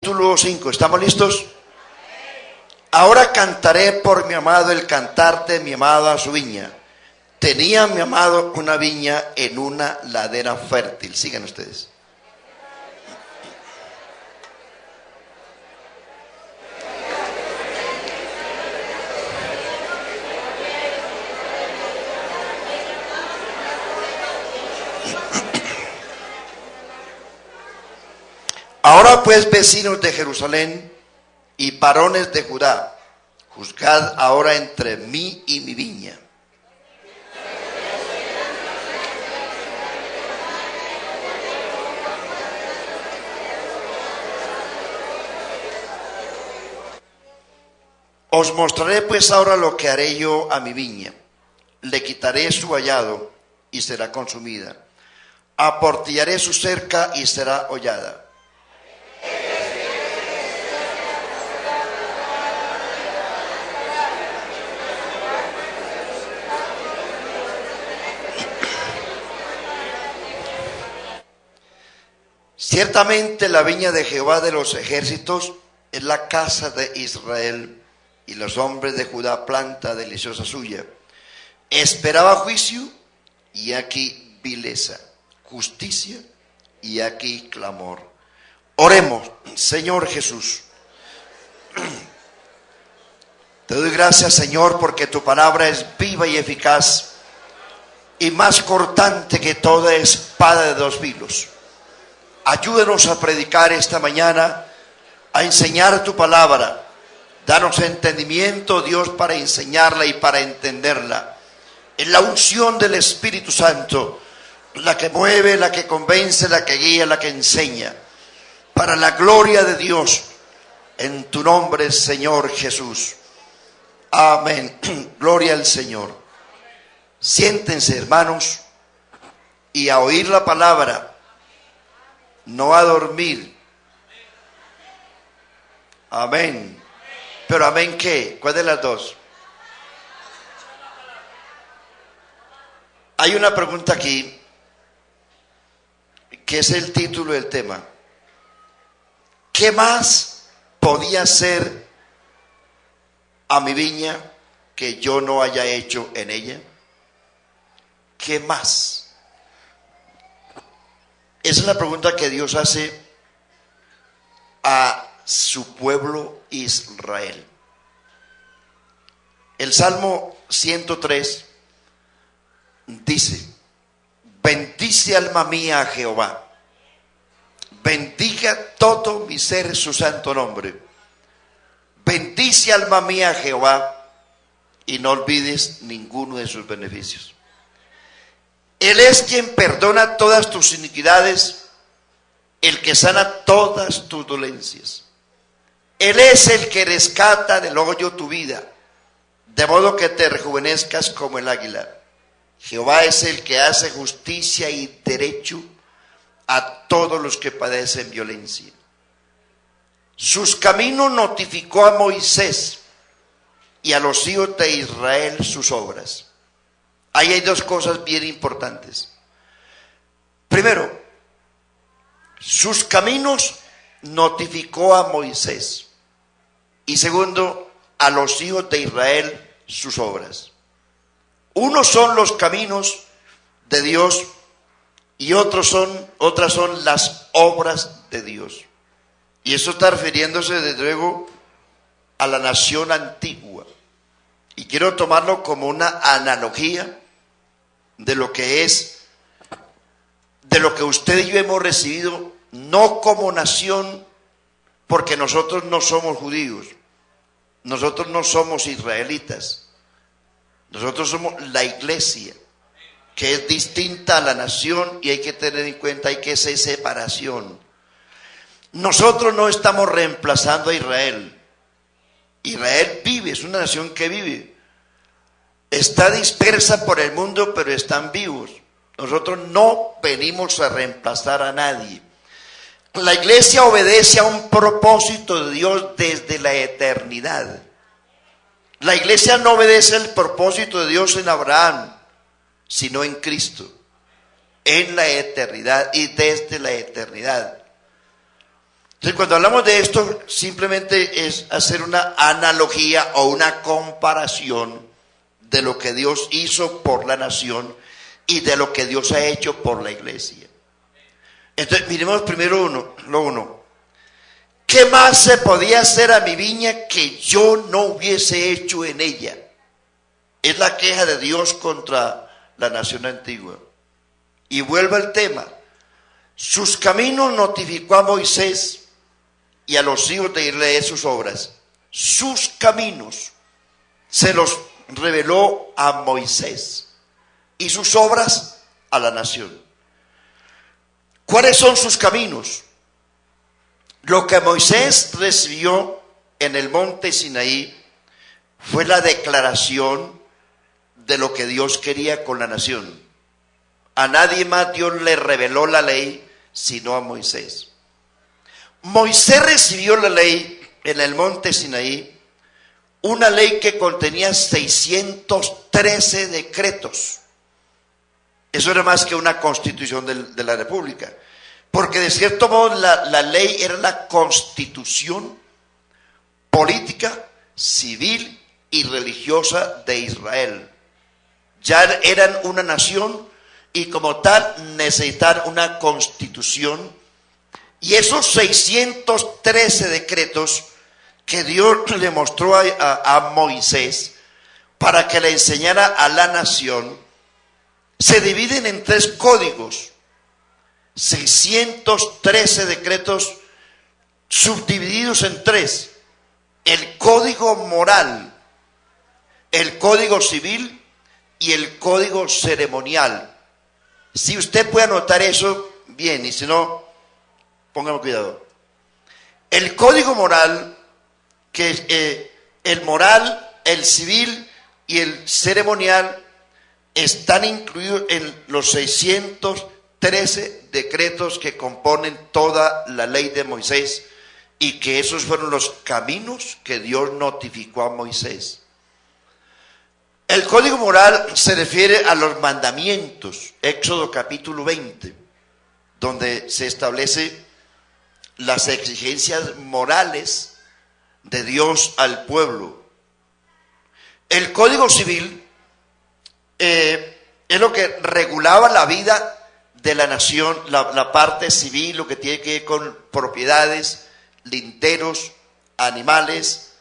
Capítulo 5, ¿estamos listos? Ahora cantaré por mi amado el cantar de mi amado a su viña. Tenía mi amado una viña en una ladera fértil. Sigan ustedes. Ahora pues, vecinos de Jerusalén y varones de Judá, juzgad ahora entre mí y mi viña. Os mostraré pues ahora lo que haré yo a mi viña. Le quitaré su vallado y será consumida. Aportillaré su cerca y será hollada. Ciertamente la viña de Jehová de los ejércitos es la casa de Israel, y los hombres de Judá planta deliciosa suya. Esperaba juicio, y aquí vileza; justicia, y aquí clamor. Oremos. Señor Jesús, te doy gracias, Señor, porque tu palabra es viva y eficaz, y más cortante que toda espada de dos filos. Ayúdanos a predicar esta mañana, a enseñar tu palabra. Danos entendimiento, Dios, para enseñarla y para entenderla. Es la unción del Espíritu Santo la que mueve, la que convence, la que guía, la que enseña. Para la gloria de Dios, en tu nombre, Señor Jesús. Amén. Gloria al Señor. Siéntense, hermanos, y a oír la palabra. No a dormir. Amén. Pero amén, ¿qué? ¿Cuál de las dos? Hay una pregunta aquí, que es el título del tema. ¿Qué más podía hacer a mi viña que yo no haya hecho en ella? ¿Qué más? Esa es la pregunta que Dios hace a su pueblo Israel. El Salmo 103 dice: bendice alma mía a Jehová, bendiga todo mi ser su santo nombre. Bendice alma mía a Jehová y no olvides ninguno de sus beneficios. Él es quien perdona todas tus iniquidades, el que sana todas tus dolencias. Él es el que rescata del hoyo tu vida, de modo que te rejuvenezcas como el águila. Jehová es el que hace justicia y derecho a todos los que padecen violencia. Sus caminos notificó a Moisés, y a los hijos de Israel sus obras. Ahí hay dos cosas bien importantes. Primero, sus caminos notificó a Moisés. Y segundo, a los hijos de Israel sus obras. Unos son los caminos de Dios y otras son las obras de Dios. Y eso está refiriéndose desde luego a la nación antigua. Y quiero tomarlo como una analogía de lo que es, de lo que usted y yo hemos recibido, no como nación, porque nosotros no somos judíos, nosotros no somos israelitas, nosotros somos la iglesia, que es distinta a la nación, y hay que tener en cuenta, hay que hacer separación. Nosotros no estamos reemplazando a Israel. Israel vive, es una nación que vive. Está dispersa por el mundo, pero están vivos. Nosotros no venimos a reemplazar a nadie. La iglesia obedece a un propósito de Dios desde la eternidad. La iglesia no obedece al propósito de Dios en Abraham, sino en Cristo, en la eternidad y desde la eternidad. Entonces, cuando hablamos de esto, simplemente es hacer una analogía o una comparación de lo que Dios hizo por la nación y de lo que Dios ha hecho por la iglesia. Entonces, miremos primero lo uno. ¿Qué más se podía hacer a mi viña que yo no hubiese hecho en ella? Es la queja de Dios contra la nación antigua. Y vuelve al tema. Sus caminos notificó a Moisés y a los hijos de Israel sus obras. Sus caminos se los reveló a Moisés y sus obras a la nación. ¿Cuáles son sus caminos? Lo que Moisés recibió en el monte Sinaí fue la declaración de lo que Dios quería con la nación. A nadie más Dios le reveló la ley sino a Moisés. Moisés recibió la ley en el monte Sinaí, una ley que contenía 613 decretos. Eso era más que una constitución de la república, porque de cierto modo la ley era la constitución política, civil y religiosa de Israel. Ya eran una nación y como tal necesitaban una constitución. Y esos 613 decretos que Dios le mostró a Moisés para que le enseñara a la nación, se dividen en 3 códigos. 613 decretos subdivididos en 3. El código moral, el código civil y el código ceremonial. Si usted puede anotar eso, bien, y si no, póngame cuidado. El código moral, el moral, el civil y el ceremonial están incluidos en los 613 decretos que componen toda la ley de Moisés, y que esos fueron los caminos que Dios notificó a Moisés. El código moral se refiere a los mandamientos, Éxodo capítulo 20, donde se establece las exigencias morales de Dios al pueblo. El código civil es lo que regulaba la vida de la nación, la parte civil, lo que tiene que ver con propiedades, linderos, animales,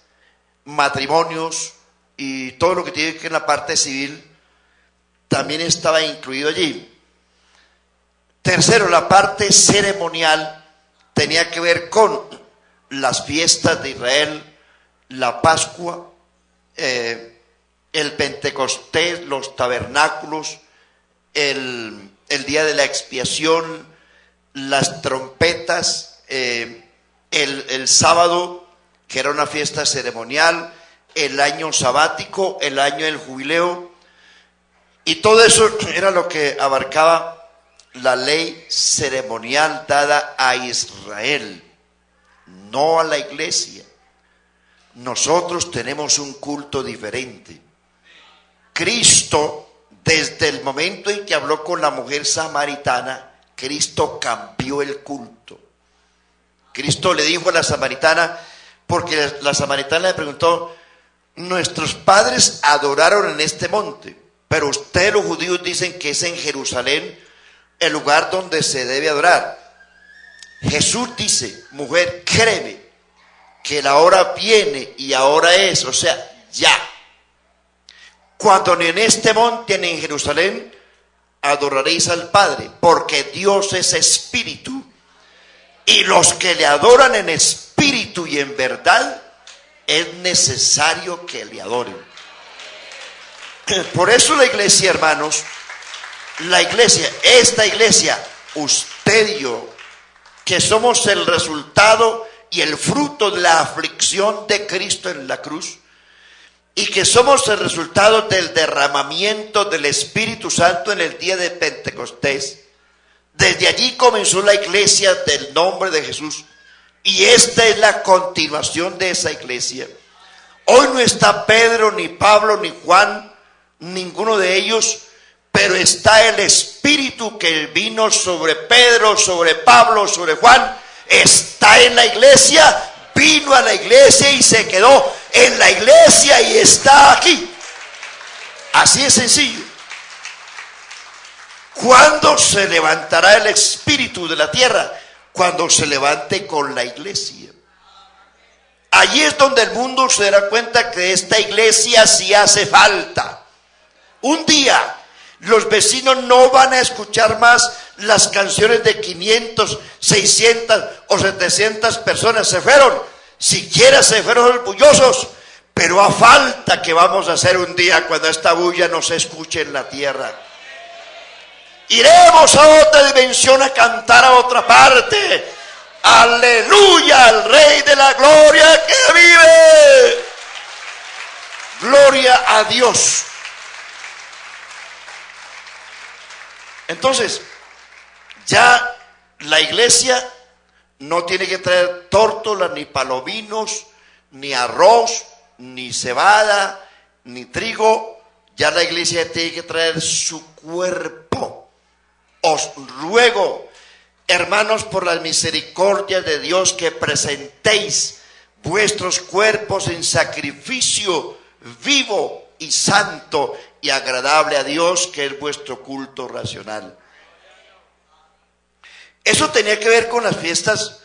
matrimonios y todo lo que tiene que ver con la parte civil también estaba incluido allí. Tercero, la parte ceremonial tenía que ver con las fiestas de Israel, la Pascua, el Pentecostés, los tabernáculos, el día de la expiación, las trompetas, el sábado, que era una fiesta ceremonial, el año sabático, el año del jubileo, y todo eso era lo que abarcaba la ley ceremonial dada a Israel, no a la iglesia. Nosotros tenemos un culto diferente. Cristo, desde el momento en que habló con la mujer samaritana, Cristo cambió el culto. Cristo le dijo a la samaritana, porque la samaritana le preguntó: nuestros padres adoraron en este monte, pero ustedes los judíos dicen que es en Jerusalén el lugar donde se debe adorar. Jesús dice: mujer, créeme que la hora viene y ahora es, o sea, ya, cuando ni en este monte ni en Jerusalén adoraréis al Padre, porque Dios es espíritu, y los que le adoran en espíritu y en verdad es necesario que le adoren. Por eso la iglesia, hermanos, esta iglesia, usted y yo, que somos el resultado y el fruto de la aflicción de Cristo en la cruz, y que somos el resultado del derramamiento del Espíritu Santo en el día de Pentecostés. Desde allí comenzó la iglesia del nombre de Jesús, y esta es la continuación de esa iglesia. Hoy no está Pedro, ni Pablo, ni Juan, ninguno de ellos, pero está el Espíritu que vino sobre Pedro, sobre Pablo, sobre Juan. está en la iglesia, vino a la iglesia y se quedó en la iglesia y está aquí. Así es sencillo. ¿Cuándo se levantará el espíritu de la tierra? Cuando se levante con la iglesia. Allí es donde el mundo se dará cuenta que esta iglesia sí hace falta. Un día los vecinos no van a escuchar más las canciones de 500, 600 o 700 personas. Se fueron, siquiera se fueron orgullosos, pero a falta que vamos a hacer un día cuando esta bulla no se escuche en la tierra. Iremos a otra dimensión a cantar a otra parte. Aleluya al Rey de la Gloria que vive. Gloria a Dios. Entonces, ya la iglesia no tiene que traer tórtolas, ni palominos, ni arroz, ni cebada, ni trigo. Ya la iglesia tiene que traer su cuerpo. Os ruego, hermanos, por las misericordias de Dios, que presentéis vuestros cuerpos en sacrificio vivo y santo y agradable a Dios, que es vuestro culto racional. Eso tenía que ver con las fiestas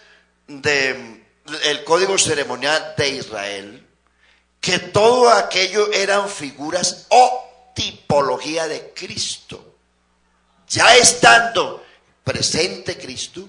del código ceremonial de Israel, que todo aquello eran figuras o tipología de Cristo. Ya estando presente Cristo,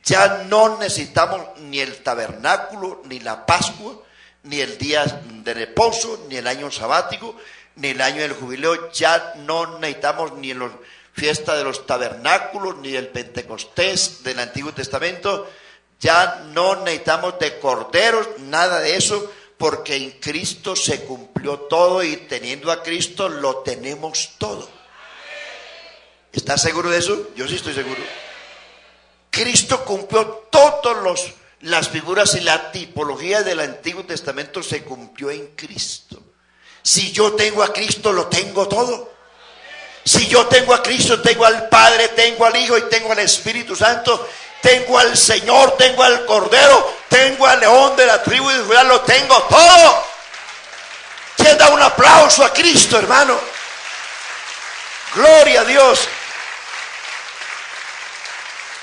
ya no necesitamos ni el tabernáculo, ni la Pascua, ni el día de reposo, ni el año sabático, ni el año del jubileo. Ya no necesitamos ni la fiesta de los tabernáculos, ni el Pentecostés del Antiguo Testamento. Ya no necesitamos de corderos, nada de eso, porque en Cristo se cumplió todo, y teniendo a Cristo lo tenemos todo. ¿Estás seguro de eso? Yo sí estoy seguro. Cristo cumplió todas las figuras, y la tipología del Antiguo Testamento se cumplió en Cristo. Si yo tengo a Cristo, lo tengo todo. Si yo tengo a Cristo, tengo al Padre, tengo al Hijo y tengo al Espíritu Santo. Tengo al Señor, tengo al Cordero, tengo al León de la tribu de Judá, lo tengo todo. ¿Quién da un aplauso a Cristo, hermano? Gloria a Dios.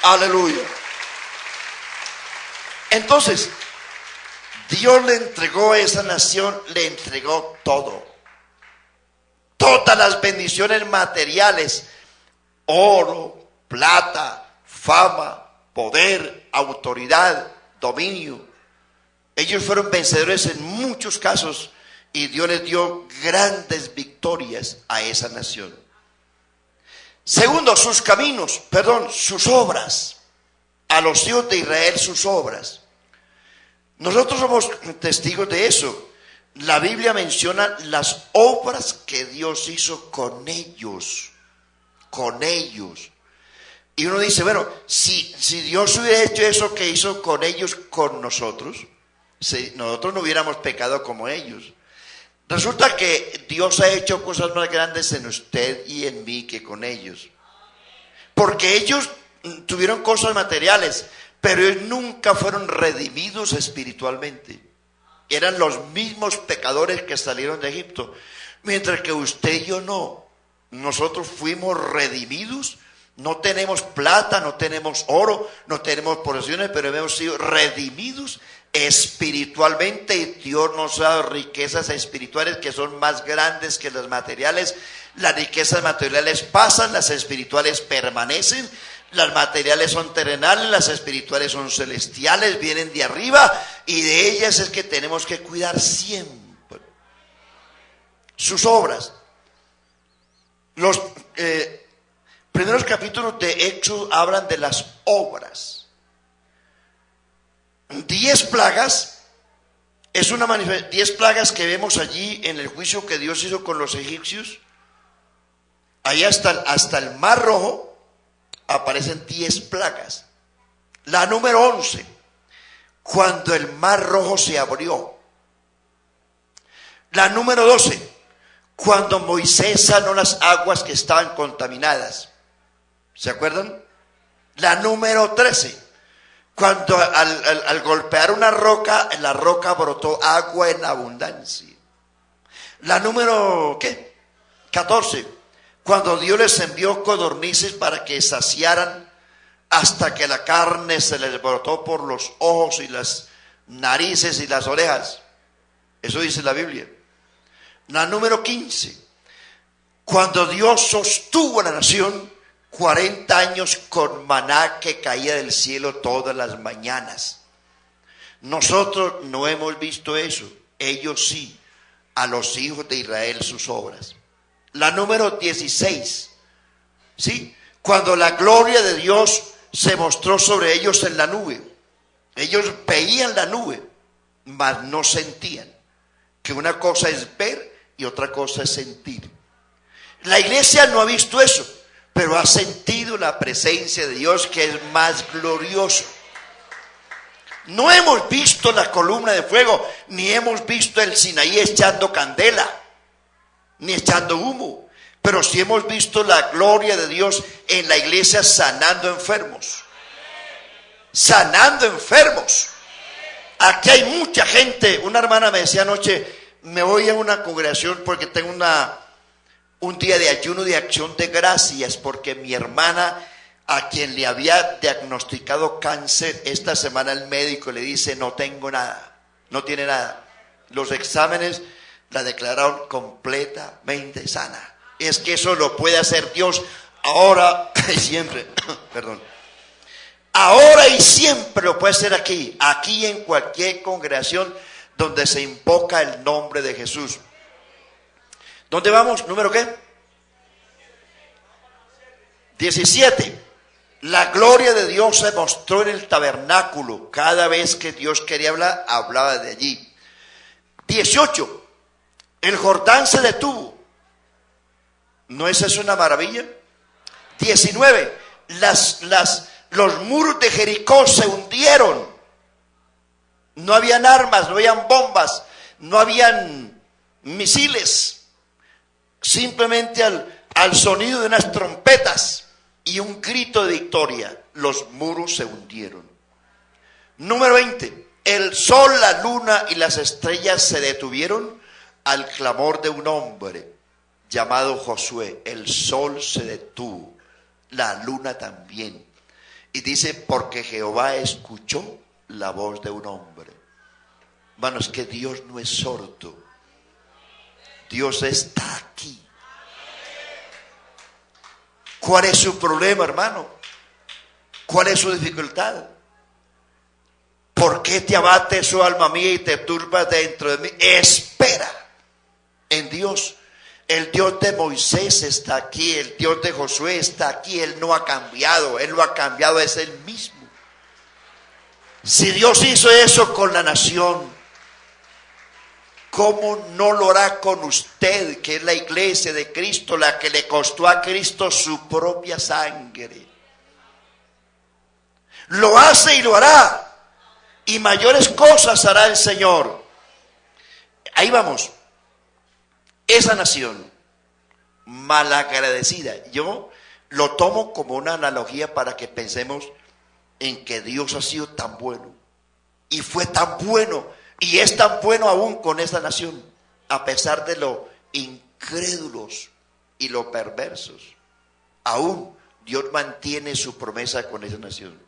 Aleluya. Entonces, Dios le entregó a esa nación, le entregó todo. Todas las bendiciones materiales: oro, plata, fama, poder, autoridad, dominio. Ellos fueron vencedores en muchos casos, y Dios les dio grandes victorias a esa nación. Segundo, sus obras. A los hijos de Israel, sus obras. Nosotros somos testigos de eso. La Biblia menciona las obras que Dios hizo con ellos. Con ellos. Y uno dice, bueno, si Dios hubiera hecho eso que hizo con ellos, con nosotros, si nosotros no hubiéramos pecado como ellos. Resulta que Dios ha hecho cosas más grandes en usted y en mí que con ellos. Porque ellos tuvieron cosas materiales, pero ellos nunca fueron redimidos espiritualmente. Eran los mismos pecadores que salieron de Egipto. Mientras que usted y yo no. Nosotros fuimos redimidos. No tenemos plata, no tenemos oro, no tenemos posesiones, pero hemos sido redimidos espiritualmente, y Dios nos ha dado riquezas espirituales que son más grandes que las materiales. Las riquezas materiales pasan, las espirituales permanecen. Las materiales son terrenales, las espirituales son celestiales, vienen de arriba, y de ellas es que tenemos que cuidar siempre. Sus obras. Los primeros capítulos de Éxodo hablan de las obras. 10 plagas es 10 plagas que vemos allí en el juicio que Dios hizo con los egipcios. Ahí hasta el Mar Rojo aparecen 10 plagas. La número 11, cuando el Mar Rojo se abrió. La número 12, cuando Moisés sanó las aguas que estaban contaminadas. ¿Se acuerdan? La número 13, Cuando al golpear una roca, en la roca brotó agua en abundancia. La número, ¿qué? 14. Cuando Dios les envió codornices para que saciaran hasta que la carne se les brotó por los ojos y las narices y las orejas. Eso dice la Biblia. La número 15. Cuando Dios sostuvo a la nación 40 años con maná que caía del cielo todas las mañanas. Nosotros no hemos visto eso. Ellos sí, a los hijos de Israel sus obras. La número 16. ¿Sí? Cuando la gloria de Dios se mostró sobre ellos en la nube. Ellos veían la nube, mas no sentían. Que una cosa es ver y otra cosa es sentir. La iglesia no ha visto eso, pero ha sentido la presencia de Dios, que es más glorioso. No hemos visto la columna de fuego, ni hemos visto el Sinaí echando candela, ni echando humo, pero sí hemos visto la gloria de Dios en la iglesia sanando enfermos. Sanando enfermos. Aquí hay mucha gente. Una hermana me decía anoche, me voy a una congregación porque tengo un día de ayuno de acción de gracias, porque mi hermana, a quien le había diagnosticado cáncer, esta semana el médico le dice: no tengo nada, no tiene nada. Los exámenes la declararon completamente sana. Es que eso lo puede hacer Dios ahora y siempre. Perdón. Ahora y siempre lo puede hacer aquí en cualquier congregación donde se invoca el nombre de Jesús. ¿Dónde vamos? ¿Número qué? 17. La gloria de Dios se mostró en el tabernáculo. Cada vez que Dios quería hablar, hablaba de allí. 18. El Jordán se detuvo. ¿No es eso una maravilla? 19. Los muros de Jericó se hundieron. No habían armas, no habían bombas, no habían misiles. Simplemente al sonido de unas trompetas y un grito de victoria, los muros se hundieron. Número 20. El sol, la luna y las estrellas se detuvieron al clamor de un hombre llamado Josué. El sol se detuvo, la luna también. Y dice: porque Jehová escuchó la voz de un hombre. Hermanos, que Dios no es sordo. Dios está aquí. ¿Cuál es su problema, hermano? ¿Cuál es su dificultad? ¿Por qué te abate su alma mía y te turbas dentro de mí? Espera en Dios. El Dios de Moisés está aquí, el Dios de Josué está aquí. Él no ha cambiado, Él lo ha cambiado, es Él mismo. Si Dios hizo eso con la nación, ¿cómo no lo hará con usted, que es la iglesia de Cristo, la que le costó a Cristo su propia sangre? Lo hace y lo hará, y mayores cosas hará el Señor. Ahí vamos. Esa nación malagradecida, yo lo tomo como una analogía para que pensemos en que Dios ha sido tan bueno, y fue tan bueno, y es tan bueno aún con esa nación, a pesar de lo incrédulos y lo perversos. Aún Dios mantiene su promesa con esa nación.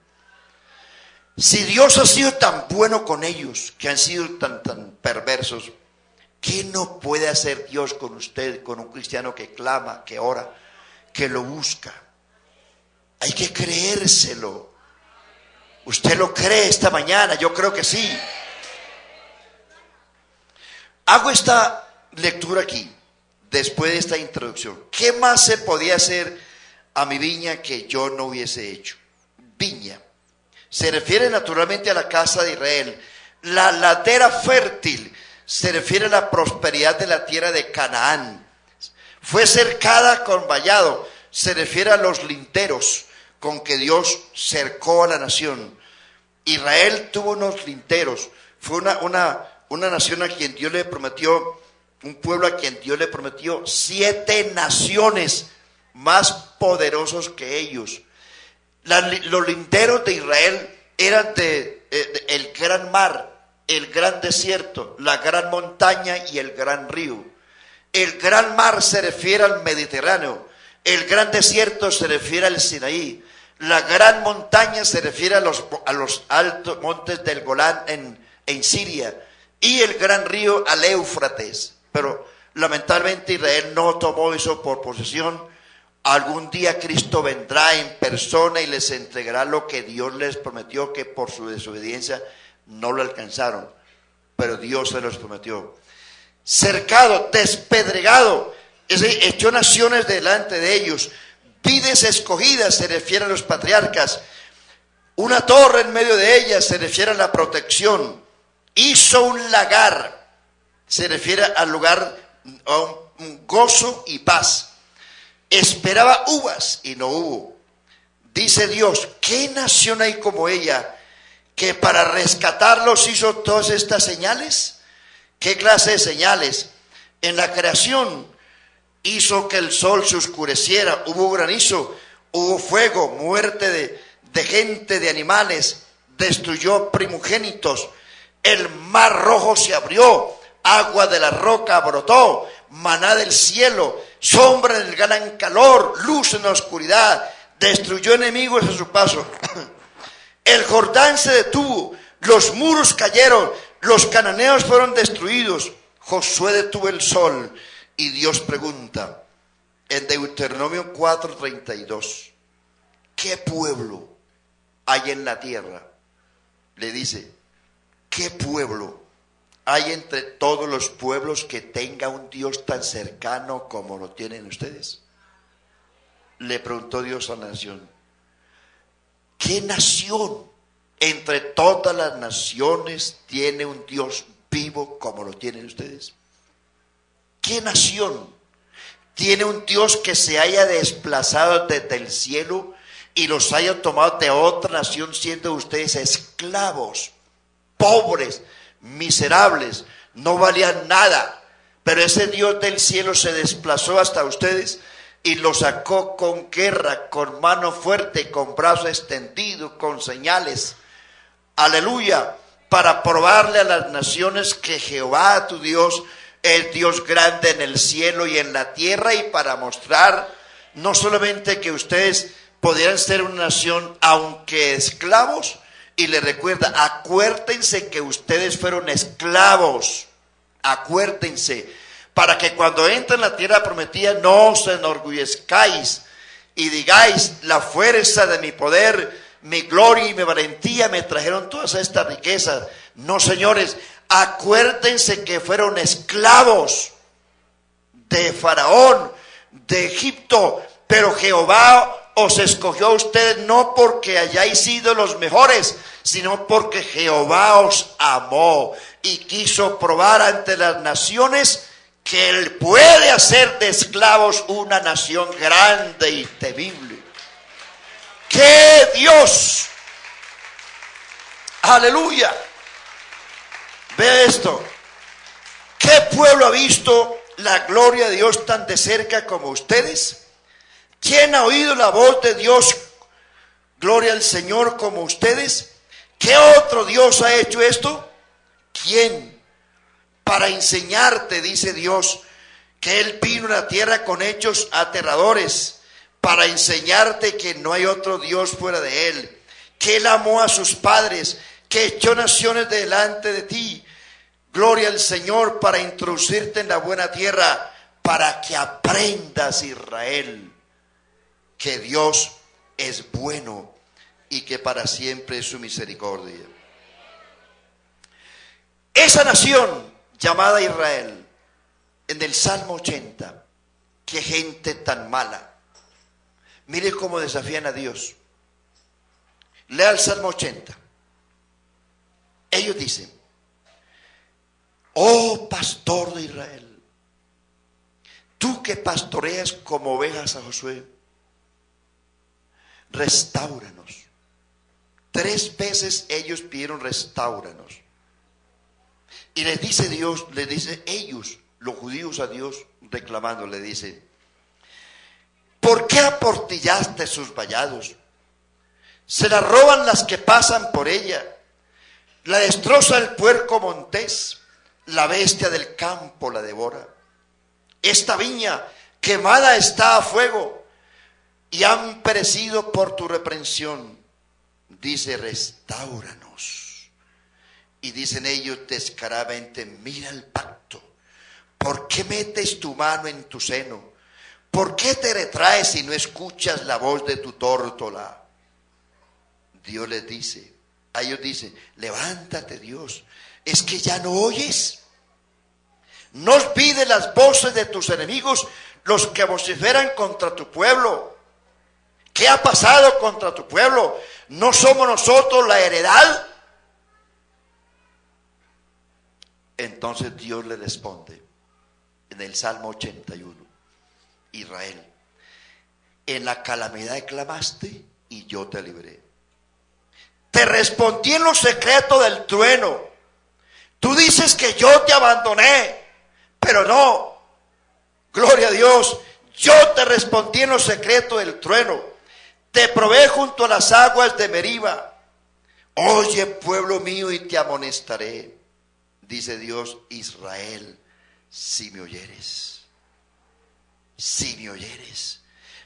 Si Dios ha sido tan bueno con ellos, que han sido tan perversos, ¿qué no puede hacer Dios con usted, con un cristiano que clama, que ora, que lo busca? Hay que creérselo. ¿Usted lo cree esta mañana? Yo creo que sí. Hago esta lectura aquí, después de esta introducción. ¿Qué más se podía hacer a mi viña que yo no hubiese hecho? Viña se refiere naturalmente a la casa de Israel. La ladera fértil se refiere a la prosperidad de la tierra de Canaán. Fue cercada con vallado, se refiere a los linderos con que Dios cercó a la nación. Israel tuvo unos linderos, fue una nación a quien Dios le prometió, un pueblo a quien Dios le prometió 7 naciones más poderosos que ellos. Los linderos de Israel eran el gran mar, el gran desierto, la gran montaña y el gran río. El gran mar se refiere al Mediterráneo, el gran desierto se refiere al Sinaí, la gran montaña se refiere a los altos montes del Golán en Siria, y el gran río al Éufrates. Pero lamentablemente Israel no tomó eso por posesión. Algún día Cristo vendrá en persona y les entregará lo que Dios les prometió, que por su desobediencia no lo alcanzaron, pero Dios se los prometió. Cercado, despedregado, es decir, echó naciones delante de ellos. Vides escogidas se refiere a los patriarcas. Una torre en medio de ellas se refiere a la protección. Hizo un lagar, se refiere al lugar, a un gozo y paz. Esperaba uvas y no hubo. Dice Dios, ¿qué nación hay como ella, que para rescatarlos hizo todas estas señales? ¿Qué clase de señales? En la creación hizo que el sol se oscureciera, hubo granizo, hubo fuego, muerte de gente, de animales, destruyó primogénitos, el mar rojo se abrió, agua de la roca brotó, maná del cielo, sombra en el gran calor, luz en la oscuridad, destruyó enemigos a su paso. El Jordán se detuvo, los muros cayeron, los cananeos fueron destruidos. Josué detuvo el sol y Dios pregunta en Deuteronomio 4:32, ¿qué pueblo hay en la tierra? Le dice, ¿qué pueblo hay entre todos los pueblos que tenga un Dios tan cercano como lo tienen ustedes? Le preguntó Dios a la nación. ¿Qué nación entre todas las naciones tiene un Dios vivo como lo tienen ustedes? ¿Qué nación tiene un Dios que se haya desplazado desde el cielo y los haya tomado de otra nación, siendo ustedes esclavos, pobres, miserables, no valían nada? Pero ese Dios del cielo se desplazó hasta ustedes y lo sacó con guerra, con mano fuerte, con brazo extendido, con señales. Aleluya, para probarle a las naciones que Jehová tu Dios es Dios grande en el cielo y en la tierra, y para mostrar no solamente que ustedes podrían ser una nación aunque esclavos, y le recuerda, acuérdense que ustedes fueron esclavos, acuérdense, para que cuando entren en la tierra prometida no os enorgullezcáis y digáis, la fuerza de mi poder, mi gloria y mi valentía me trajeron todas estas riquezas. No, señores, acuérdense que fueron esclavos de Faraón, de Egipto, pero Jehová os escogió a ustedes no porque hayáis sido los mejores, sino porque Jehová os amó y quiso probar ante las naciones que Él puede hacer de esclavos una nación grande y temible. ¡Qué Dios! ¡Aleluya! Ve esto. ¿Qué pueblo ha visto la gloria de Dios tan de cerca como ustedes? ¿Quién ha oído la voz de Dios, gloria al Señor, como ustedes? ¿Qué otro Dios ha hecho esto? ¿Quién? Para enseñarte, dice Dios, que Él vino a la tierra con hechos aterradores, para enseñarte que no hay otro Dios fuera de Él, que Él amó a sus padres, que echó naciones delante de ti. Gloria al Señor, para introducirte en la buena tierra, para que aprendas, Israel, que Dios es bueno y que para siempre es su misericordia. Esa nación llamada Israel, en el Salmo 80, qué gente tan mala. Mire cómo desafían a Dios. Lea el Salmo 80. Ellos dicen, oh pastor de Israel, tú que pastoreas como ovejas a Josué, restáuranos. 3 veces ellos pidieron restáuranos. Y les dice Dios, les dice ellos, los judíos a Dios, reclamando, le dice, ¿por qué aportillaste sus vallados? Se la roban las que pasan por ella. La destroza el puerco montés, la bestia del campo la devora. Esta viña quemada está a fuego y han perecido por tu reprensión. Dice, restáuranos. Y dicen ellos descaradamente, mira el pacto. ¿Por qué metes tu mano en tu seno? ¿Por qué te retraes y no escuchas la voz de tu tórtola? Dios les dice, a ellos dice, levántate Dios, ¿es que ya no oyes? ¿No olvides las voces de tus enemigos, los que vociferan contra tu pueblo? ¿Qué ha pasado contra tu pueblo? ¿No somos nosotros la heredad? Entonces Dios le responde en el Salmo 81, Israel, en la calamidad clamaste y yo te libré. Te respondí en lo secreto del trueno. Tú dices que yo te abandoné, pero no. Gloria a Dios, yo te respondí en lo secreto del trueno. Te probé junto a las aguas de Meriba. Oye, pueblo mío, y te amonestaré. Dice Dios, Israel, si me oyeres,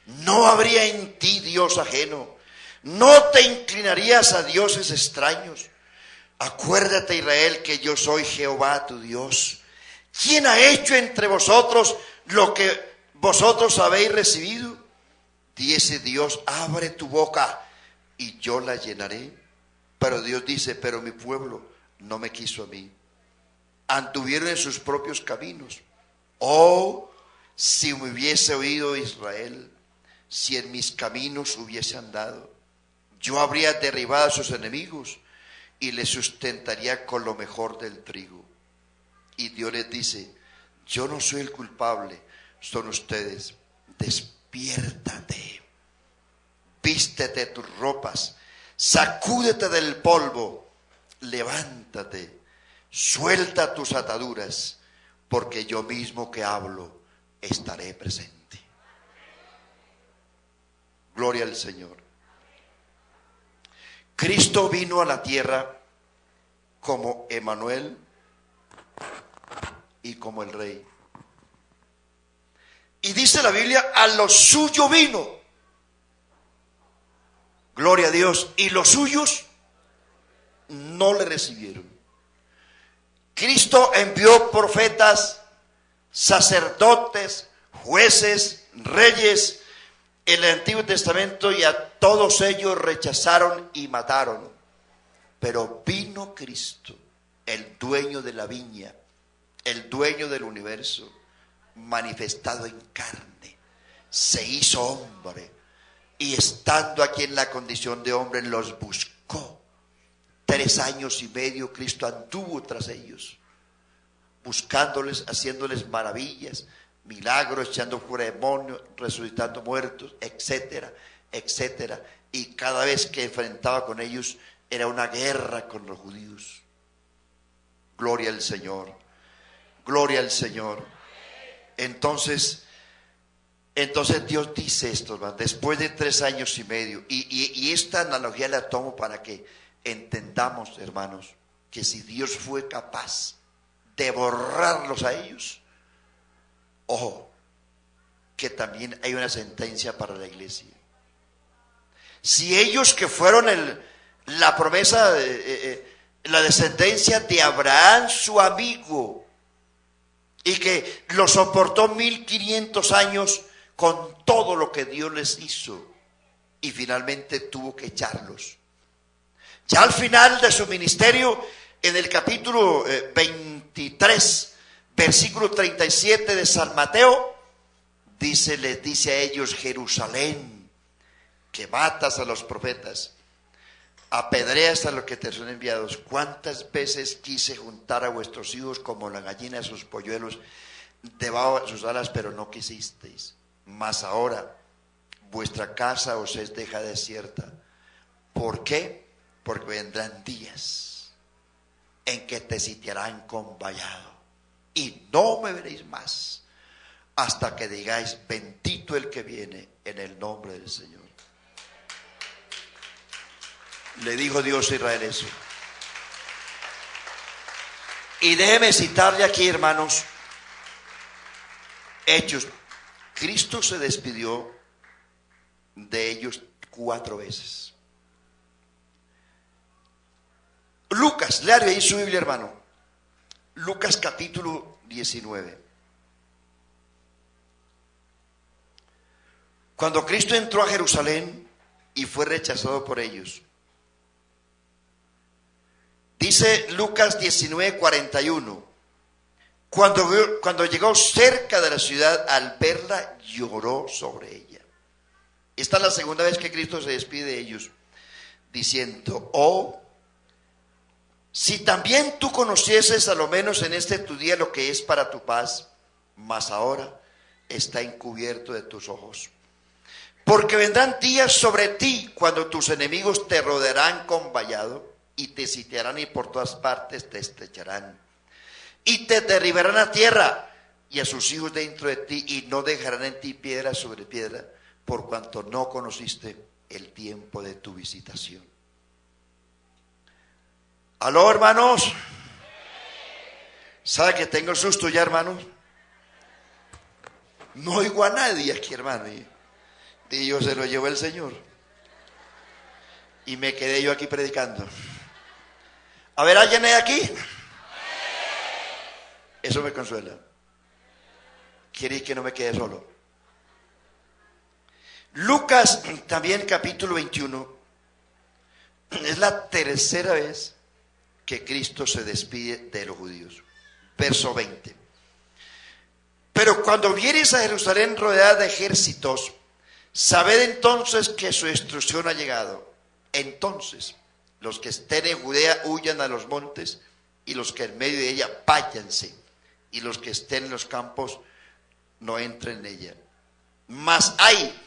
no habría en ti Dios ajeno, no te inclinarías a dioses extraños. Acuérdate, Israel, que yo soy Jehová tu Dios. ¿Quién ha hecho entre vosotros lo que vosotros habéis recibido? Dice Dios, abre tu boca y yo la llenaré. Pero Dios dice, pero mi pueblo no me quiso a mí. Anduvieron en sus propios caminos. Oh, si me hubiese oído Israel, si en mis caminos hubiese andado, yo habría derribado a sus enemigos y les sustentaría con lo mejor del trigo. Y Dios les dice, yo no soy el culpable, son ustedes. Despiértate, vístete tus ropas, sacúdete del polvo, levántate, suelta tus ataduras, porque yo mismo que hablo estaré presente. Gloria al Señor. Cristo vino a la tierra como Emmanuel y como el Rey. Y dice la Biblia, a lo suyo vino. Gloria a Dios. Y los suyos no le recibieron. Cristo envió profetas, sacerdotes, jueces, reyes en el Antiguo Testamento, y a todos ellos rechazaron y mataron. Pero vino Cristo, el dueño de la viña, el dueño del universo, manifestado en carne, se hizo hombre, y estando aquí en la condición de hombre los buscó. 3 años y medio Cristo anduvo tras ellos, buscándoles, haciéndoles maravillas, milagros, echando fuera demonios, resucitando muertos, etcétera, etcétera. Y cada vez que enfrentaba con ellos era una guerra con los judíos. Gloria al Señor, gloria al Señor. Entonces Dios dice esto, hermano, después de 3 años y medio, y esta analogía la tomo para que entendamos, hermanos, que si Dios fue capaz de borrarlos a ellos, ojo, que también hay una sentencia para la iglesia. Si ellos, que fueron la promesa, la descendencia de Abraham, su amigo, y que lo soportó 1500 años con todo lo que Dios les hizo, y finalmente tuvo que echarlos. Ya al final de su ministerio, en el capítulo 23, versículo 37 de San Mateo, les dice a ellos, Jerusalén, que matas a los profetas, apedreas a los que te son enviados. ¿Cuántas veces quise juntar a vuestros hijos como la gallina a sus polluelos debajo de sus alas, pero no quisisteis? Mas ahora vuestra casa os es deja desierta. ¿Por qué? Porque vendrán días en que te sitiarán con vallado y no me veréis más hasta que digáis, bendito el que viene en el nombre del Señor. Le dijo Dios a Israel eso. Y déjeme citarle aquí, hermanos, Hechos. Cristo se despidió de ellos 4 veces. Lucas, léale ahí su Biblia, hermano. Lucas capítulo 19. Cuando Cristo entró a Jerusalén y fue rechazado por ellos. Dice Lucas 19:41. Cuando llegó cerca de la ciudad, al verla, lloró sobre ella. Esta es la segunda vez que Cristo se despide de ellos, diciendo: oh, si también tú conocieses a lo menos en este tu día lo que es para tu paz, mas ahora está encubierto de tus ojos. Porque vendrán días sobre ti cuando tus enemigos te rodearán con vallado y te sitiarán y por todas partes te estrecharán y te derribarán a tierra y a sus hijos dentro de ti, y no dejarán en ti piedra sobre piedra, por cuanto no conociste el tiempo de tu visitación. ¿Aló, hermanos? ¿Sabe que tengo susto ya, hermanos? No oigo a nadie aquí, hermano. Y yo se lo llevó el Señor. Y me quedé yo aquí predicando. A ver, ¿alguien hay aquí? Eso me consuela. Quiere decir que no me quede solo. Lucas también capítulo 21. Es la tercera vez que Cristo se despide de los judíos. Verso 20. Pero cuando viereis a Jerusalén rodeada de ejércitos, sabed entonces que su destrucción ha llegado. Entonces los que estén en Judea huyan a los montes, y los que en medio de ella váyanse, y los que estén en los campos no entren en ella. Mas hay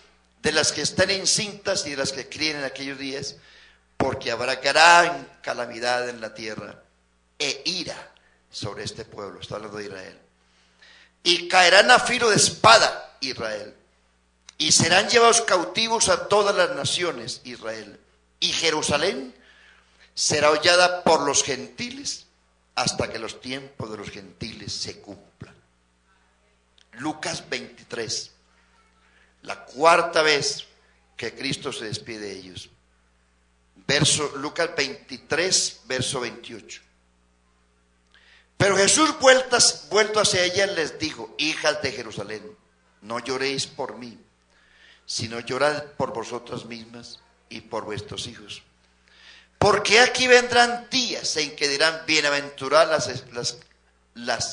de las que estén encintas y de las que críen en aquellos días, porque habrá gran calamidad en la tierra e ira sobre este pueblo. Está hablando de Israel. Y caerán a filo de espada Israel, y serán llevados cautivos a todas las naciones Israel, y Jerusalén será hollada por los gentiles hasta que los tiempos de los gentiles se cumplan. Lucas 23, la cuarta vez que Cristo se despide de ellos. Lucas 23, verso 28. Pero Jesús, vuelto hacia ellas, les dijo: hijas de Jerusalén, no lloréis por mí, sino llorad por vosotras mismas y por vuestros hijos. Porque aquí vendrán días en que dirán: bienaventuradas las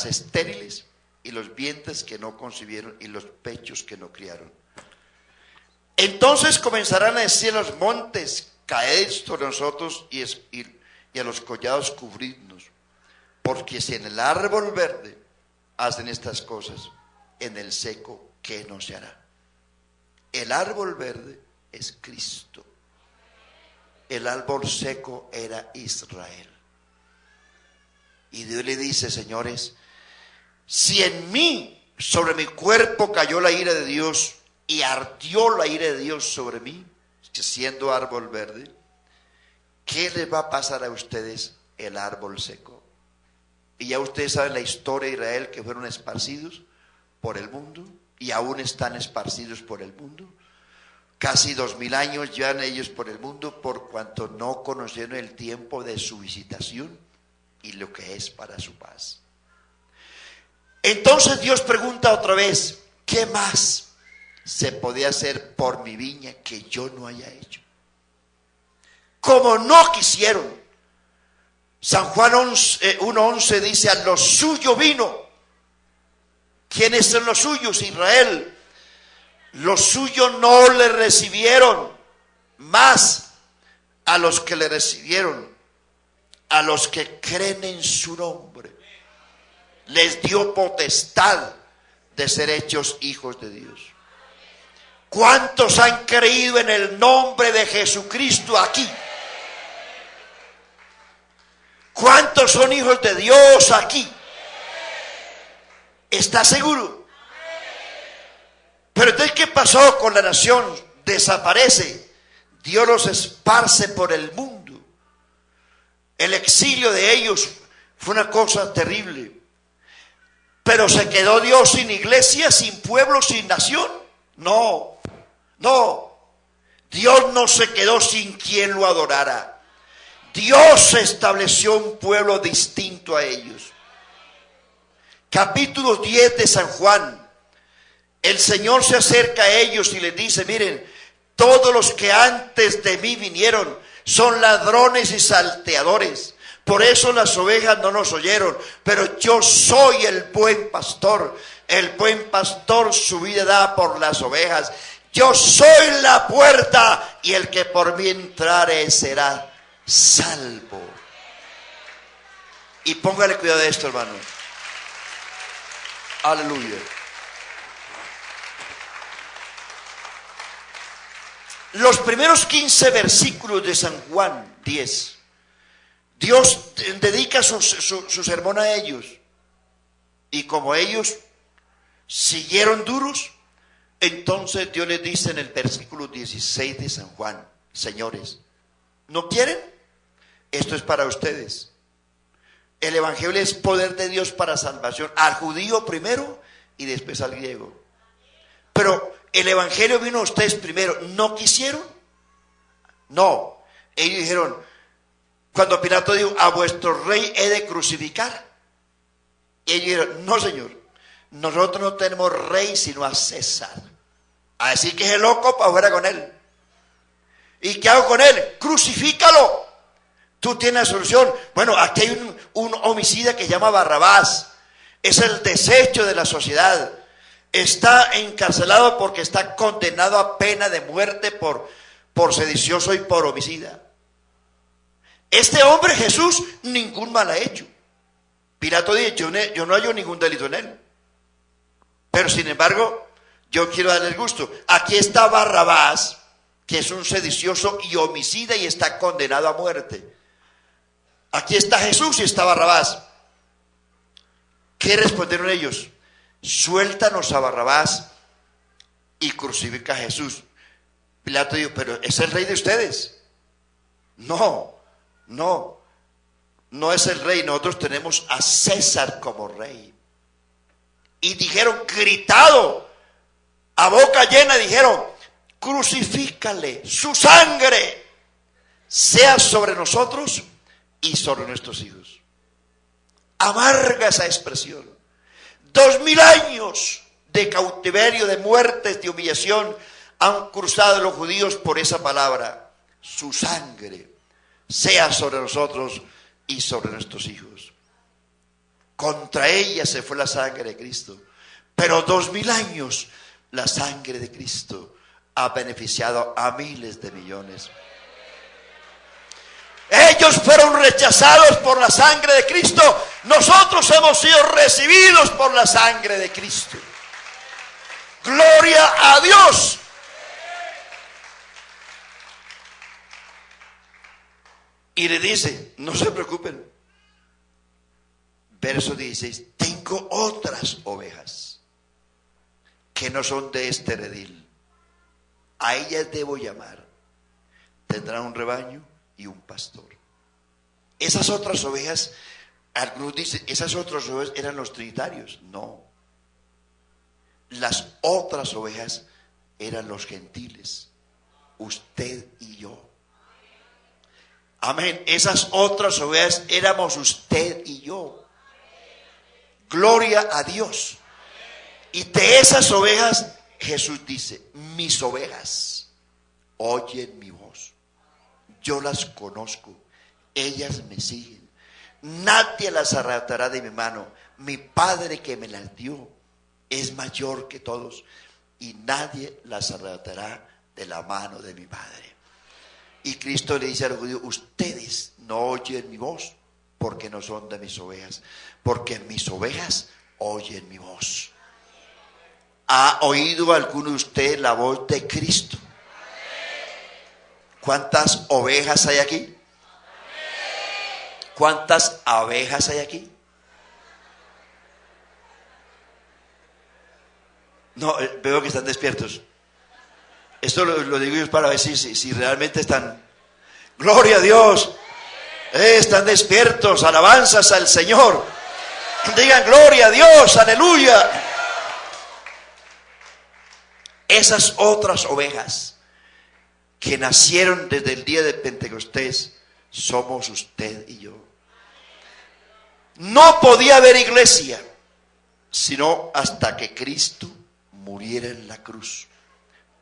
estériles, y los vientres que no concibieron, y los pechos que no criaron. Entonces comenzarán a decir a los montes: caed sobre nosotros, y a los collados cubridnos. Porque si en el árbol verde hacen estas cosas, en el seco, ¿qué no se hará? El árbol verde es Cristo. El árbol seco era Israel. Y Dios le dice: señores, si en mí, sobre mi cuerpo, cayó la ira de Dios, y ardió la ira de Dios sobre mí, siendo árbol verde, ¿qué les va a pasar a ustedes, el árbol seco? Y ya ustedes saben la historia de Israel, que fueron esparcidos por el mundo, y aún están esparcidos por el mundo. Casi 2000 años llevan ellos por el mundo, por cuanto no conocieron el tiempo de su visitación y lo que es para su paz. Entonces Dios pregunta otra vez: ¿qué más se podía hacer por mi viña que yo no haya hecho? Como no quisieron. San Juan 1:11 dice: a lo suyo vino. ¿Quiénes son los suyos? Israel. Los suyos no le recibieron, mas a los que le recibieron, a los que creen en su nombre, les dio potestad de ser hechos hijos de Dios. ¿Cuántos han creído en el nombre de Jesucristo aquí? ¿Cuántos son hijos de Dios aquí? ¿Está seguro? Pero entonces, ¿qué pasó con la nación? Desaparece. Dios los esparce por el mundo. El exilio de ellos fue una cosa terrible. Pero ¿se quedó Dios sin iglesia, sin pueblo, sin nación? No, no. Dios no se quedó sin quien lo adorara. Dios estableció un pueblo distinto a ellos. Capítulo 10 de San Juan. El Señor se acerca a ellos y les dice: miren, todos los que antes de mí vinieron son ladrones y salteadores. Por eso las ovejas no nos oyeron. Pero yo soy el buen pastor. El buen pastor su vida da por las ovejas. Yo soy la puerta, y el que por mí entrare será salvo. Y póngale cuidado de esto, hermano. Aleluya. Los primeros 15 versículos de San Juan 10, Dios dedica su sermón a ellos. Y como ellos siguieron duros, entonces Dios les dice en el versículo 16 de San Juan: señores, ¿no quieren? Esto es para ustedes. El evangelio es poder de Dios para salvación, al judío primero y después al griego. Pero el evangelio vino a ustedes primero. ¿No quisieron? No. Ellos dijeron, cuando Pilato dijo: a vuestro rey he de crucificar. Y ellos dijeron: no, Señor, nosotros no tenemos rey sino a César. Así que es loco, para afuera con él. ¿Y qué hago con él? Crucifícalo. Tú tienes la solución. Bueno, aquí hay un homicida que se llama Barrabás. Es el desecho de la sociedad. Está encarcelado porque está condenado a pena de muerte por sedicioso y por homicida. Este hombre Jesús ningún mal ha hecho. Pilato dice: yo no hallo ningún delito en él. Pero sin embargo, yo quiero darle el gusto. Aquí está Barrabás, que es un sedicioso y homicida y está condenado a muerte. Aquí está Jesús y está Barrabás. ¿Qué respondieron ellos? Suéltanos a Barrabás y crucifica a Jesús. Pilato dijo: pero ¿es el rey de ustedes? No es el rey. Nosotros tenemos a César como rey. Y dijeron, gritado, a boca llena, dijeron: crucifícale, su sangre sea sobre nosotros y sobre nuestros hijos. Amarga esa expresión. 2000 años de cautiverio, de muertes, de humillación han cruzado los judíos por esa palabra: su sangre sea sobre nosotros y sobre nuestros hijos. Contra ella se fue la sangre de Cristo, pero 2000 años la sangre de Cristo ha beneficiado a miles de millones. Ellos fueron rechazados por la sangre de Cristo. Nosotros hemos sido recibidos por la sangre de Cristo. Gloria a Dios. Y le dice: no se preocupen. Verso 16: tengo otras ovejas que no son de este redil. A ellas debo llamar. Tendrán un rebaño y un pastor. Esas otras ovejas, algunos dicen, esas otras ovejas eran los trinitarios. No. Las otras ovejas eran los gentiles, usted y yo. Amén. Esas otras ovejas éramos usted y yo. Gloria a Dios. Y de esas ovejas Jesús dice: mis ovejas oyen mi voz. Yo las conozco, ellas me siguen. Nadie las arrebatará de mi mano. Mi Padre que me las dio es mayor que todos, y nadie las arrebatará de la mano de mi Padre. Y Cristo le dice a los judíos: ustedes no oyen mi voz porque no son de mis ovejas, porque mis ovejas oyen mi voz. ¿Ha oído alguno de ustedes la voz de Cristo? ¿Cuántas ovejas hay aquí? ¿Cuántas abejas hay aquí? No, veo que están despiertos. Esto lo digo yo para ver si realmente están, gloria a Dios, están despiertos, alabanzas al Señor. Digan gloria a Dios, aleluya. Esas otras ovejas que nacieron desde el día de Pentecostés somos usted y yo. No podía haber iglesia sino hasta que Cristo muriera en la cruz,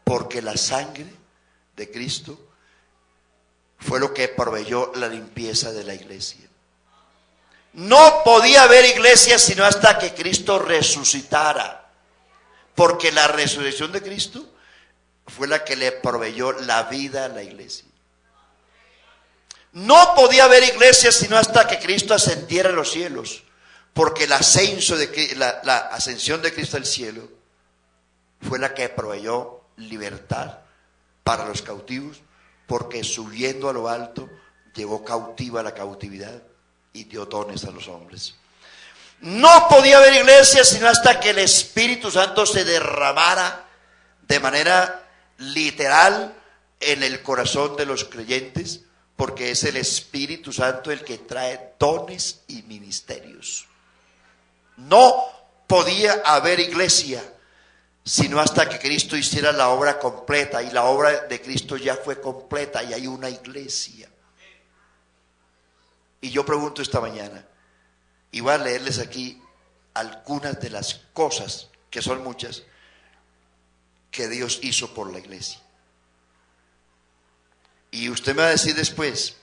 porque la sangre de Cristo fue lo que proveyó la limpieza de la iglesia. No podía haber iglesia sino hasta que Cristo resucitara, porque la resurrección de Cristo fue la que le proveyó la vida a la iglesia. No podía haber iglesia sino hasta que Cristo ascendiera a los cielos, porque el ascenso la ascensión de Cristo al cielo fue la que proveyó libertad para los cautivos, porque subiendo a lo alto llevó cautiva la cautividad y dio dones a los hombres. No podía haber iglesia sino hasta que el Espíritu Santo se derramara de manera literal en el corazón de los creyentes, porque es el Espíritu Santo el que trae dones y ministerios. No podía haber iglesia sino hasta que Cristo hiciera la obra completa, y la obra de Cristo ya fue completa y hay una iglesia. Y yo pregunto esta mañana, y voy a leerles aquí algunas de las cosas, que son muchas, que Dios hizo por la iglesia. Y usted me va a decir después,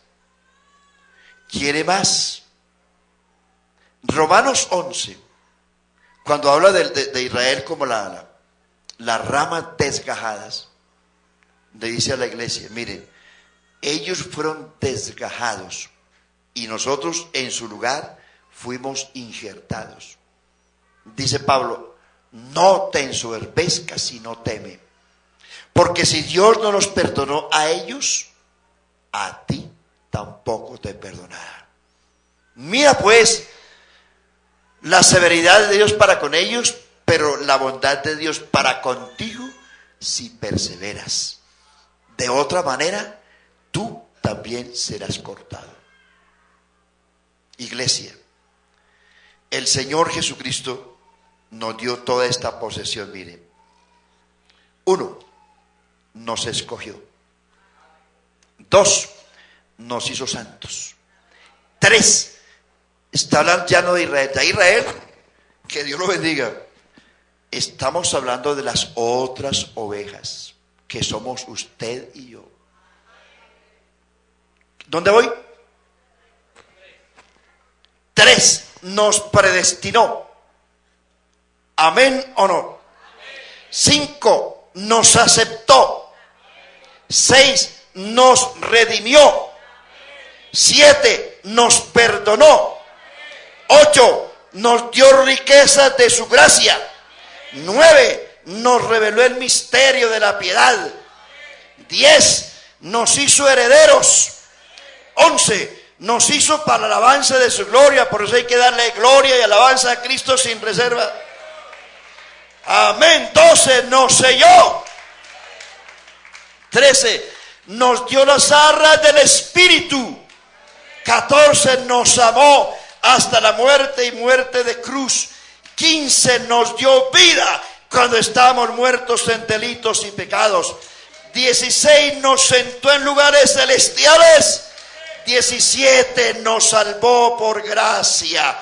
¿quiere más? Romanos 11, cuando habla de Israel como las ramas desgajadas, le dice a la iglesia, miren, ellos fueron desgajados y nosotros en su lugar fuimos injertados. Dice Pablo, no te ensoberbezcas sino teme, porque si Dios no los perdonó a ellos, a ti tampoco te perdonará. Mira pues la severidad de Dios para con ellos, pero la bondad de Dios para contigo si perseveras. De otra manera, tú también serás cortado. Iglesia, el Señor Jesucristo nos dio toda esta posesión. Miren, 1, nos escogió. 2, nos hizo santos. 3, está hablando ya no de Israel. De Israel, que Dios lo bendiga. Estamos hablando de las otras ovejas, que somos usted y yo. ¿Dónde voy? 3, nos predestinó. ¿Amén o no? 5, nos aceptó. 6, nos redimió. 7, nos perdonó. 8, nos dio riquezas de su gracia. 9, nos reveló el misterio de la piedad. 10, nos hizo herederos. 11, nos hizo para la alabanza de su gloria. Por eso hay que darle gloria y alabanza a Cristo sin reserva. Amén. 12, nos selló. 13, nos dio las arras del Espíritu. 14, nos amó hasta la muerte y muerte de cruz. 15, nos dio vida cuando estábamos muertos en delitos y pecados. 16, nos sentó en lugares celestiales. 17, nos salvó por gracia.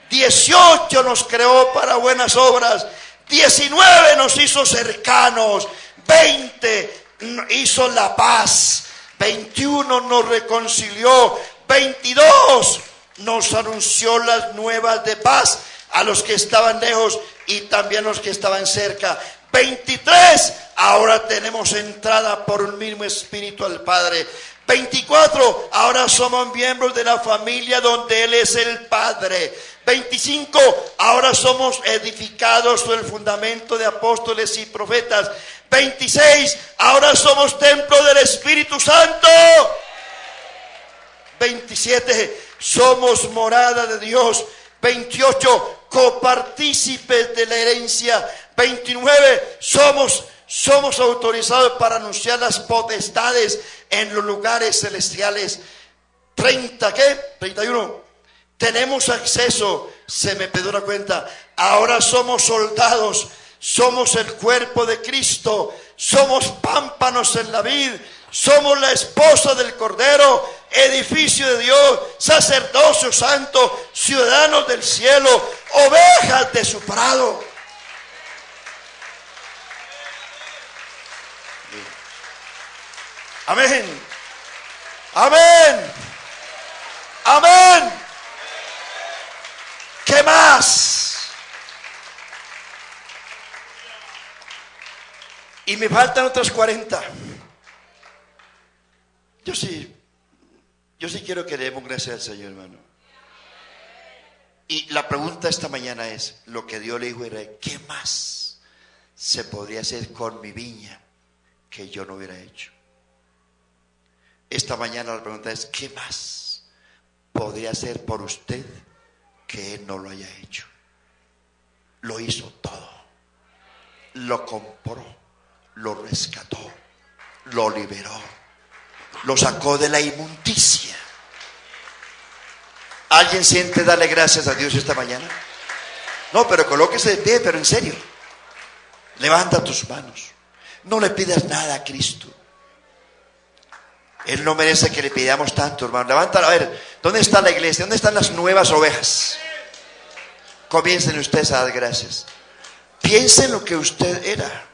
18, nos creó para buenas obras. 19, nos hizo cercanos. 20, hizo la paz. 21, nos reconcilió. 22, nos anunció las nuevas de paz a los que estaban lejos y también a los que estaban cerca. 23, ahora tenemos entrada por un mismo espíritu al Padre. 24, ahora somos miembros de la familia donde Él es el Padre. 25, ahora somos edificados sobre el fundamento de apóstoles y profetas. 26, ahora somos templo del Espíritu Santo. 27, somos morada de Dios. 28, copartícipes de la herencia. 29, somos Somos autorizados para anunciar las potestades en los lugares celestiales. 31. Tenemos acceso, se me pidió una cuenta. Ahora somos soldados, somos el cuerpo de Cristo, somos pámpanos en la vid, somos la esposa del Cordero, edificio de Dios, sacerdocio santo, ciudadanos del cielo, ovejas de su prado. Amén. Amén. Amén. ¿Qué más? Y me faltan otras 40. Yo sí quiero que le demos gracias al Señor, hermano. Y la pregunta esta mañana es, lo que Dios le dijo era, ¿qué más se podría hacer con mi viña que yo no hubiera hecho? Esta mañana la pregunta es, ¿qué más podría hacer por usted que Él no lo haya hecho? Lo hizo todo. Lo compró, lo rescató, lo liberó, lo sacó de la inmundicia. ¿Alguien siente darle gracias a Dios esta mañana? No, pero colóquese de pie, pero en serio. Levanta tus manos. No le pidas nada a Cristo. Él no merece que le pidamos tanto, hermano. Levántala, a ver, ¿dónde está la iglesia? ¿Dónde están las nuevas ovejas? Comiencen ustedes a dar gracias. Piensen en lo que usted era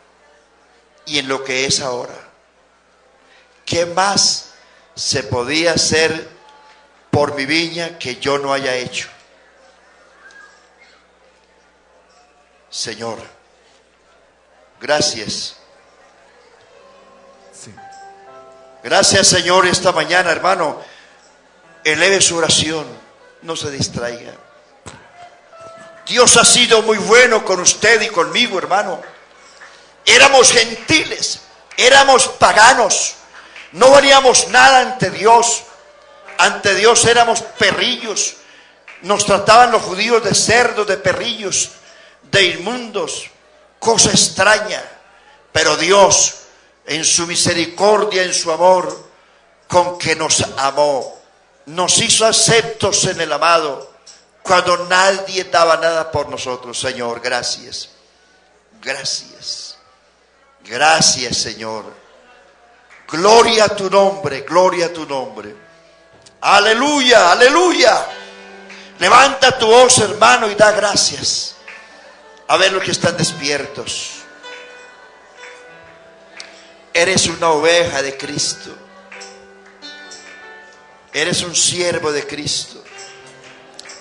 y en lo que es ahora. ¿Qué más se podía hacer por mi viña que yo no haya hecho? Señor, gracias. Gracias, Señor, esta mañana, hermano. Eleve su oración, no se distraiga. Dios ha sido muy bueno con usted y conmigo, hermano. Éramos gentiles, éramos paganos, no valíamos nada ante Dios. Ante Dios éramos perrillos. Nos trataban los judíos de cerdos, de perrillos, de inmundos, cosa extraña. Pero Dios, en su misericordia, en su amor, con que nos amó, nos hizo aceptos en el amado, cuando nadie daba nada por nosotros. Señor, gracias. Gracias. Gracias, Señor. Gloria a tu nombre, gloria a tu nombre. Aleluya, aleluya. Levanta tu voz, hermano, y da gracias. A ver los que están despiertos. Eres una oveja de Cristo. Eres un siervo de Cristo.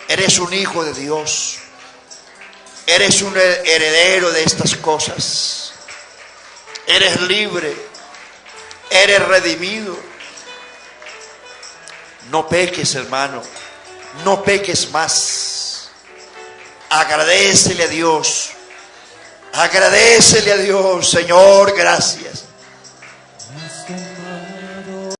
Eres un hijo de Dios. Eres un heredero de estas cosas. Eres libre. Eres redimido. No peques, hermano. No peques más. Agradécele a Dios. Agradécele a Dios. Señor, gracias.